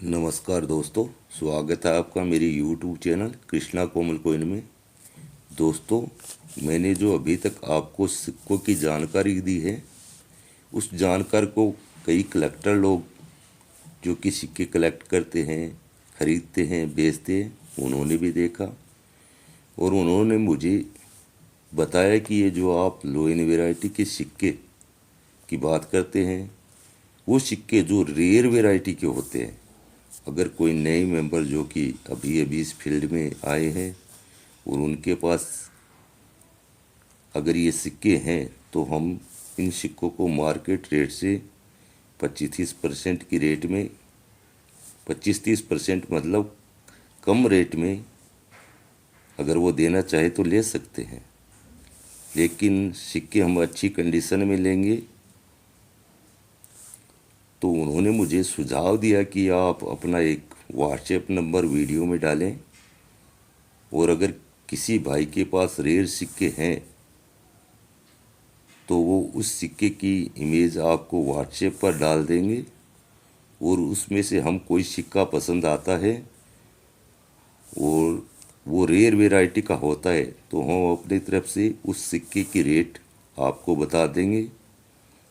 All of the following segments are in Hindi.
नमस्कार दोस्तों, स्वागत है आपका मेरे YouTube चैनल कृष्णा कोमल कॉइन में। दोस्तों, मैंने जो अभी तक आपको सिक्कों की जानकारी दी है, उस जानकारी को कई कलेक्टर लोग जो कि सिक्के कलेक्ट करते हैं, खरीदते हैं, बेचते हैं, उन्होंने भी देखा और उन्होंने मुझे बताया कि ये जो आप लो इन वेराइटी के सिक्के की बात करते हैं, वो सिक्के जो रेयर वेराइटी के होते हैं। अगर कोई नए मेंबर जो कि अभी अभी इस फील्ड में आए हैं और उनके पास अगर ये सिक्के हैं, तो हम इन सिक्कों को मार्केट रेट से 25-30% की रेट में, 25-30% मतलब कम रेट में अगर वो देना चाहे तो ले सकते हैं। लेकिन सिक्के हम अच्छी कंडीशन में लेंगे। तो उन्होंने मुझे सुझाव दिया कि आप अपना एक व्हाट्सएप नंबर वीडियो में डालें और अगर किसी भाई के पास रेयर सिक्के हैं तो वो उस सिक्के की इमेज आपको व्हाट्सएप पर डाल देंगे और उसमें से हम कोई सिक्का पसंद आता है और वो रेयर वेराइटी का होता है तो हम अपनी तरफ से उस सिक्के की रेट आपको बता देंगे।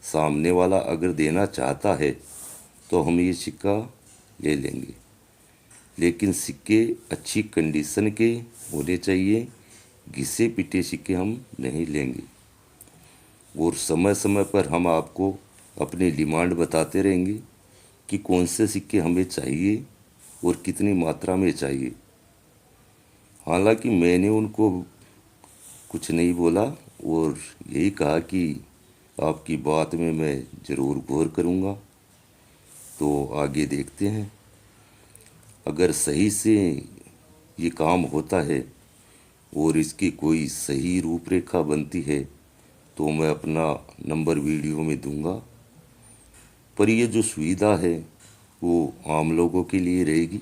सामने वाला अगर देना चाहता है तो हम ये सिक्का ले लेंगे। लेकिन सिक्के अच्छी कंडीशन के होने चाहिए, घिसे पिटे सिक्के हम नहीं लेंगे। और समय समय पर हम आपको अपनी डिमांड बताते रहेंगे कि कौन से सिक्के हमें चाहिए और कितनी मात्रा में चाहिए। हालांकि मैंने उनको कुछ नहीं बोला और यही कहा कि आपकी बात में मैं ज़रूर गौर करूँगा। तो आगे देखते हैं, अगर सही से ये काम होता है और इसकी कोई सही रूपरेखा बनती है तो मैं अपना नंबर वीडियो में दूंगा। पर ये जो सुविधा है वो आम लोगों के लिए रहेगी,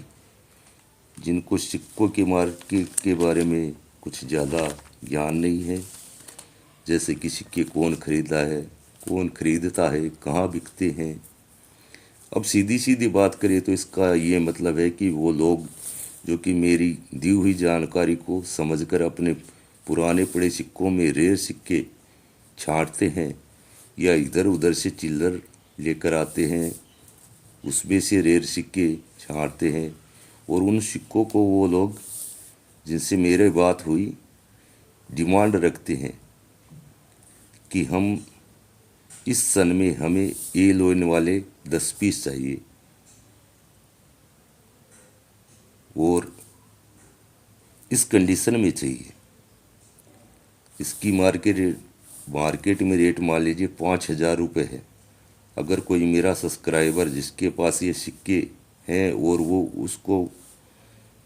जिनको सिक्कों के मार्केट के बारे में कुछ ज़्यादा ज्ञान नहीं है। जैसे कि सिक्के कौन खरीदा है, कौन खरीदता है, कहाँ बिकते हैं। अब सीधी सीधी बात करें तो इसका ये मतलब है कि वो लोग जो कि मेरी दी हुई जानकारी को समझकर अपने पुराने पड़े सिक्कों में रेयर सिक्के छांटते हैं या इधर उधर से चिल्लर लेकर आते हैं, उसमें से रेयर सिक्के छांटते हैं और उन सिक्कों को वो लोग जिनसे मेरे बात हुई डिमांड रखते हैं कि हम इस सन में हमें ए लोइन वाले 10 पीस चाहिए और इस कंडीशन में चाहिए। इसकी मार्केट में रेट मान लीजिए 5,000 रुपये है। अगर कोई मेरा सब्सक्राइबर जिसके पास ये सिक्के हैं और वो उसको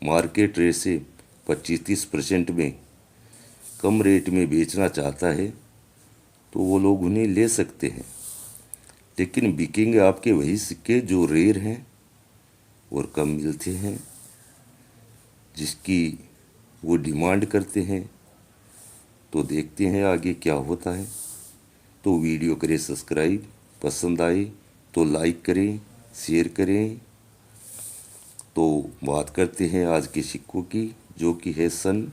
मार्केट रेट से 25-30% में कम रेट में बेचना चाहता है तो वो लोग उन्हें ले सकते हैं। लेकिन बिकेंगे आपके वही सिक्के जो रेयर हैं और कम मिलते हैं, जिसकी वो डिमांड करते हैं। तो देखते हैं आगे क्या होता है। तो वीडियो करें सब्सक्राइब, पसंद आए तो लाइक करें, शेयर करें। तो बात करते हैं आज के सिक्कों की, जो कि है सन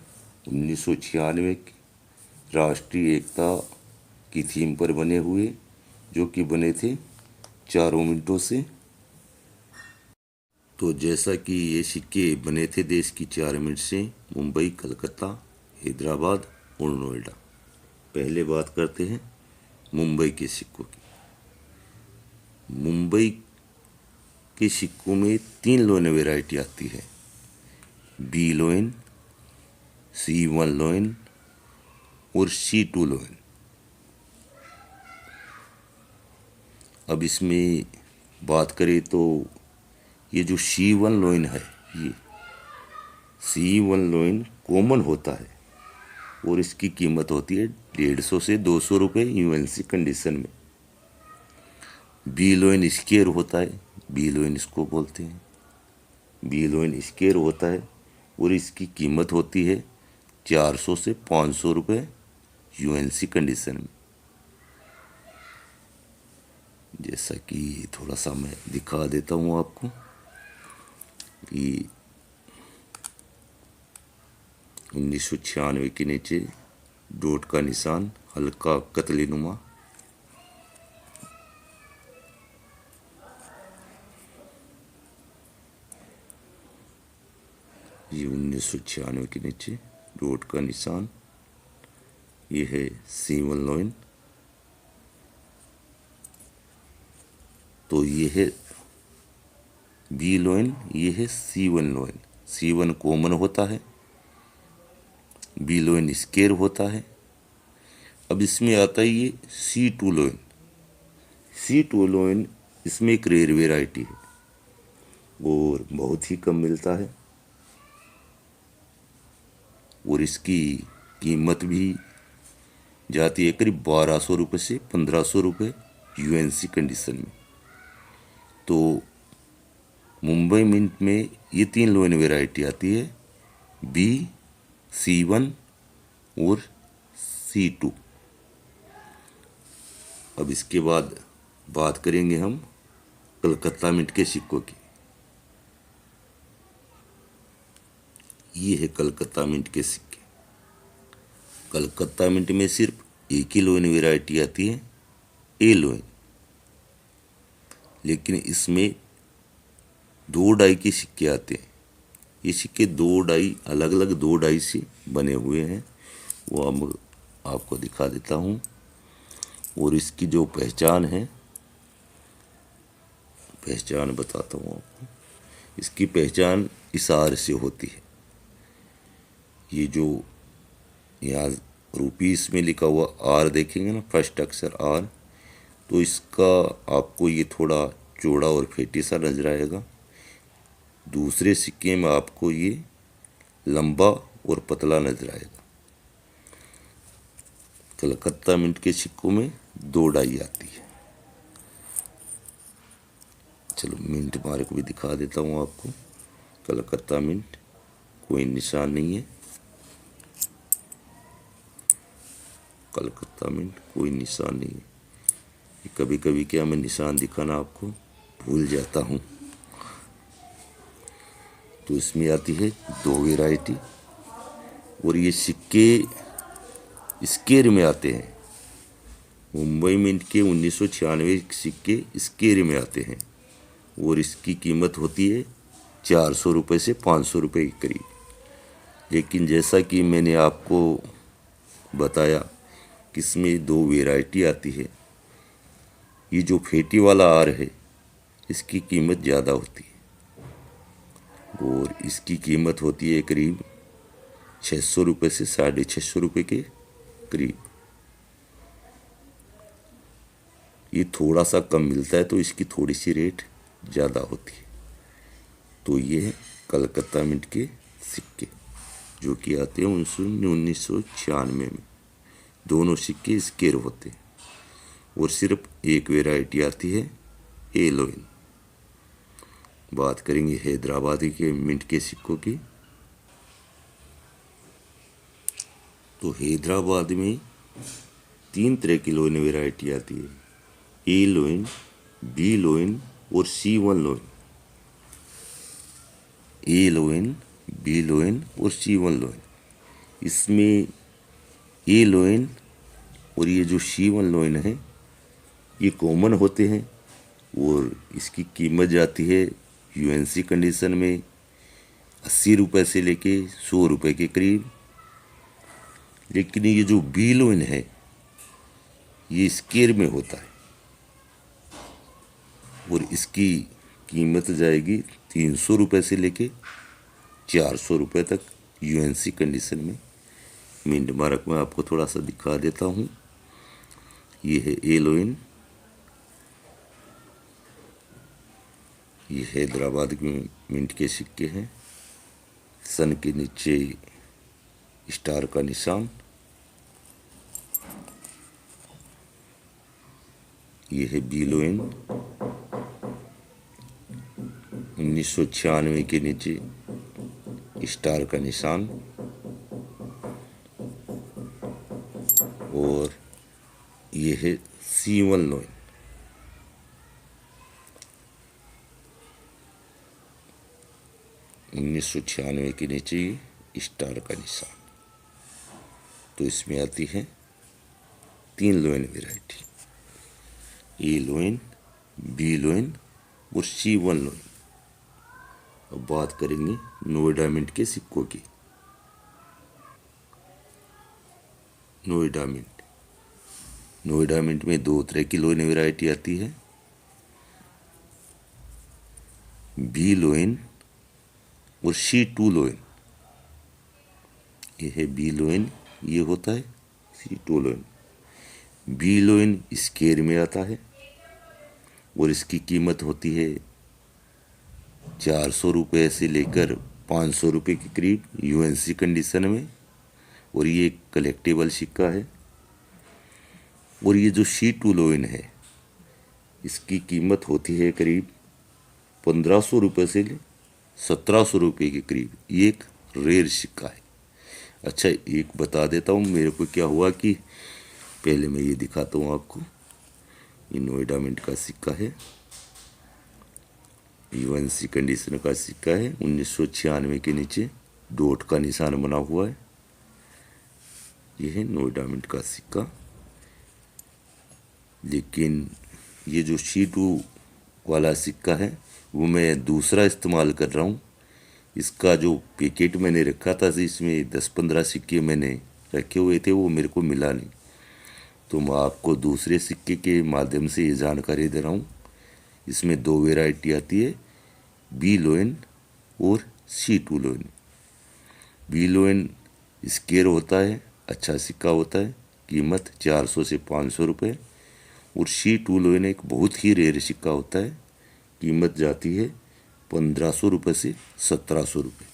1996 की राष्ट्रीय एकता की थीम पर बने हुए, जो कि बने थे 4 मिनटों से। तो जैसा कि ये सिक्के बने थे देश की 4 मिनट से, मुंबई, कलकत्ता, हैदराबाद और नोएडा। पहले बात करते हैं मुंबई के सिक्कों की। मुंबई के सिक्कों में 3 लोइन वेराइटी आती है, बी लोइन, C1 लोइन और C2 लोइन। अब इसमें बात करें तो ये जो C1 लोइन है, ये C1 लोइन कॉमन होता है और इसकी कीमत होती है 150 से 200 रुपये यूएनसी कंडीशन में। बी लोइन स्केयर होता है, बी लोइन इसको बोलते हैं, बी लोइन स्केयर होता है और इसकी कीमत होती है 400 से 500 रुपये यूएनसी कंडीशन में। जैसा कि थोड़ा सा मैं दिखा देता हूँ आपको। ये 1996 के नीचे डॉट का निशान, हल्का कतली नुमा। ये 1996 के नीचे डॉट का निशान, ये है C1 लॉइन। तो ये है B लॉइन, ये है C1 लॉइन। C1 कॉमन होता है, B लॉइन स्केयर होता है। अब इसमें आता है ये C2 लॉइन। C2 लॉइन इसमें एक रेयर वेराइटी है और बहुत ही कम मिलता है और इसकी कीमत भी जाती है करीब 1200 रुपये से 1500 रुपये UNC कंडीशन में। तो मुंबई मिंट में ये 3 लोन वेराइटी आती है, B, C1 और C2। अब इसके बाद बात करेंगे हम कलकत्ता मिंट के सिक्कों की। ये है कलकत्ता मिंट के सिक्के। कलकत्ता मिंट में सिर्फ एक ही लोन वेराइटी आती है, A लोन, लेकिन इसमें 2 डाई के सिक्के आते हैं। ये सिक्के 2 डाई, अलग अलग 2 डाई से बने हुए हैं, वो अब आपको दिखा देता हूँ। और इसकी जो पहचान है, पहचान बताता हूँ आपको। इसकी पहचान इशारे से होती है। ये जो यहाँ रुपीस में लिखा हुआ R देखेंगे ना, फर्स्ट अक्षर R, तो इसका आपको ये थोड़ा चौड़ा और फेटी सा नजर आएगा। दूसरे सिक्के में आपको ये लंबा और पतला नजर आएगा। कलकत्ता मिंट के सिक्कों में 2 डाई आती है। चलो मिंट मार्क भी दिखा देता हूँ आपको। कलकत्ता मिंट, कोई निशान नहीं है। कलकत्ता मिंट कोई निशान नहीं है। कभी कभी क्या मैं निशान दिखाना आपको भूल जाता हूँ। तो इसमें आती है 2 वेराइटी और ये सिक्के स्केयर में आते हैं। मुंबई मिंट के 1996 सिक्के स्केयर में आते हैं और इसकी कीमत होती है 400 रुपये से 500 रुपये के करीब। लेकिन जैसा कि मैंने आपको बताया कि इसमें 2 वेराइटी आती है। ये जो फेटी वाला आर है, इसकी कीमत ज़्यादा होती है और इसकी कीमत होती है करीब 600 रुपये से 650 रुपये के करीब। ये थोड़ा सा कम मिलता है तो इसकी थोड़ी सी रेट ज़्यादा होती है। तो ये है कलकत्ता मिंट के सिक्के जो कि आते हैं 1996 में। दोनों सिक्के स्केयर होते हैं और सिर्फ एक वेराइटी आती है, A लोइन। बात करेंगे हैदराबादी के मिंट के सिक्कों की। तो हैदराबाद में 3 तरह की लोइन वेराइटी आती है, A लोइन, B लोइन और C1 lion. A lion, B lion और C1 लोइन। इसमें A लोइन और ये जो C1 लोइन है, ये कॉमन होते हैं और इसकी कीमत जाती है UNC कंडीशन में 80 रुपये से लेके 100 रुपये के करीब। लेकिन ये जो B लोइन है, ये स्केयर में होता है और इसकी कीमत जाएगी 300 रुपये से लेके 400 रुपये तक UNC कंडीशन में। मिंट मार्क में आपको थोड़ा सा दिखा देता हूँ। ये है A लोइन, ये हैदराबाद के मिंट के सिक्के हैं। सन के नीचे स्टार का निशान। ये है B लोइन, 1996 के नीचे स्टार का निशान। और ये है C1 लोइन। 1996 के नीचे ये स्टार का निशान। तो इसमें आती है 3 लोइन वेराइटी, ए लोइन, बी लोइन और C1 लोइन। अब बात करेंगे नोएडा मिंट के सिक्कों की। नोएडा मिंट में 2 तरह की लोइन वेराइटी आती है, बी लोइन और C2 लोइन। ये है बी लोइन, ये होता है C2 lion. B lion square में आता है और इसकी कीमत होती है 400 रुपये से लेकर 500 रुपये के करीब UNC कंडीशन में, और ये एक कलेक्टेबल सिक्का है। और ये जो C2 लोइन है इसकी कीमत होती है करीब 1500 रुपये से 1700 रुपये के करीब। ये एक रेयर सिक्का है। अच्छा, एक बता देता हूँ मेरे को क्या हुआ कि पहले मैं ये दिखाता हूँ आपको। ये नोएडा मिंट का सिक्का है, UNC कंडीशन का सिक्का है। 1996 के नीचे डॉट का निशान बना हुआ है। ये है नोएडा मिंट का सिक्का। लेकिन ये जो C2 वाला सिक्का है वो मैं दूसरा इस्तेमाल कर रहा हूँ। इसका जो पैकेट मैंने रखा था, इसमें 10-15 सिक्के मैंने रखे हुए थे, वो मेरे को मिला नहीं। तो मैं आपको दूसरे सिक्के के माध्यम से ये जानकारी दे रहा हूँ। इसमें 2 वेराइटी आती है, बी लोइन और C2 lion. B lion square होता है, अच्छा सिक्का होता है, कीमत 400 से 500 रुपये। और C2 लोइन एक बहुत ही रेयर सिक्का होता है, कीमत जाती है 1500 रुपये से 1700 रुपये।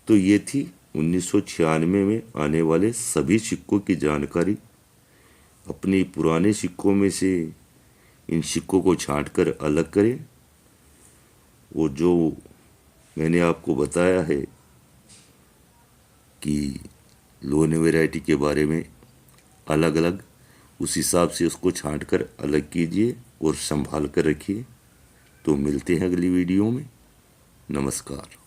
तो ये थी 1996 में आने वाले सभी सिक्कों की जानकारी। अपने पुराने सिक्कों में से इन सिक्कों को छांटकर अलग करें, और जो मैंने आपको बताया है कि लोन वैरायटी के बारे में अलग अलग, उस हिसाब से उसको छांटकर अलग कीजिए और संभाल कर रखिए। तो मिलते हैं अगली वीडियो में। नमस्कार।